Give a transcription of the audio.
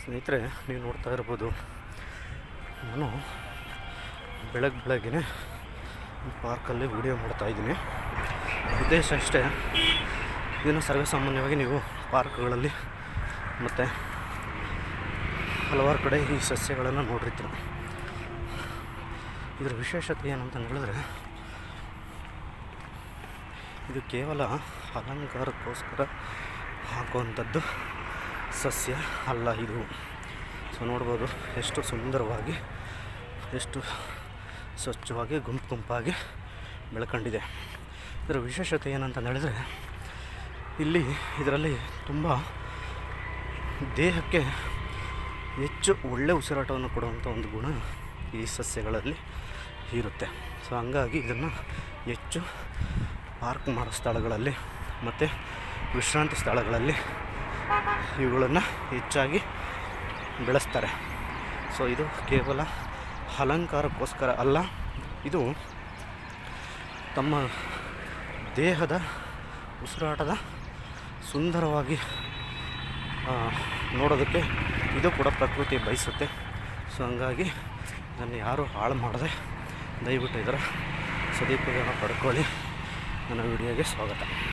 ಸ್ನೇಹಿತರೆ, ನೀವು ನೋಡ್ತಾ ಇರ್ಬೋದು, ನಾನು ಬೆಳಗ್ಗೆ ಪಾರ್ಕಲ್ಲಿ ವಿಡಿಯೋ ಮಾಡ್ತಾಯಿದ್ದೀನಿ. ಉದ್ದೇಶ ಅಷ್ಟೇ, ಇದನ್ನು ಸರ್ವೇಸಾಮಾನ್ಯವಾಗಿ ನೀವು ಪಾರ್ಕ್ಗಳಲ್ಲಿ ಮತ್ತು ಹಲವಾರು ಕಡೆ ಈ ಸಸ್ಯಗಳನ್ನು ನೋಡಿರ್ತೀರ. ಇದರ ವಿಶೇಷತೆ ಏನಂತ ಹೇಳಿದ್ರೆ, ಇದು ಕೇವಲ ಅಲಂಕಾರಕ್ಕೋಸ್ಕರ ಹಾಕುವಂಥದ್ದು ಸಸ್ಯ ಅಲ್ಲ ಇದು. ಸೊ ನೋಡ್ಬೋದು ಎಷ್ಟು ಸುಂದರವಾಗಿ, ಎಷ್ಟು ಸ್ವಚ್ಛವಾಗಿ ಗುಂಪಾಗಿ ಬೆಳ್ಕೊಂಡಿದೆ. ಇದರ ವಿಶೇಷತೆ ಏನಂತ ಹೇಳಿದ್ರೆ, ಇದರಲ್ಲಿ ತುಂಬ ದೇಹಕ್ಕೆ ಹೆಚ್ಚು ಒಳ್ಳೆಯ ಉಸಿರಾಟವನ್ನು ಕೊಡುವಂಥ ಒಂದು ಗುಣ ಈ ಸಸ್ಯಗಳಲ್ಲಿ ಇರುತ್ತೆ. ಸೊ ಹಂಗಾಗಿ ಇದನ್ನು ಹೆಚ್ಚು ಪಾರ್ಕ್ ಮಾಡೋ ಸ್ಥಳಗಳಲ್ಲಿ ಮತ್ತು ವಿಶ್ರಾಂತಿ ಸ್ಥಳಗಳಲ್ಲಿ ಇವುಗಳನ್ನು ಹೆಚ್ಚಾಗಿ ಬೆಳೆಸ್ತಾರೆ. ಸೊ ಇದು ಕೇವಲ ಅಲಂಕಾರಕ್ಕೋಸ್ಕರ ಅಲ್ಲ, ಇದು ತಮ್ಮ ದೇಹದ ಉಸಿರಾಟದ ಸುಂದರವಾಗಿ ನೋಡೋದಕ್ಕೆ ಇದು ಕೂಡ ಪ್ರಕೃತಿ ಬಯಸುತ್ತೆ. ಸೊ ಹಂಗಾಗಿ ಇದನ್ನು ಯಾರೂ ಹಾಳು ಮಾಡದೆ ದಯವಿಟ್ಟು ಇದರ ಸದುಪಯೋಗ ಪಡ್ಕೊಳ್ಳಿ. ನನ್ನ ವಿಡಿಯೋಗೆ ಸ್ವಾಗತ.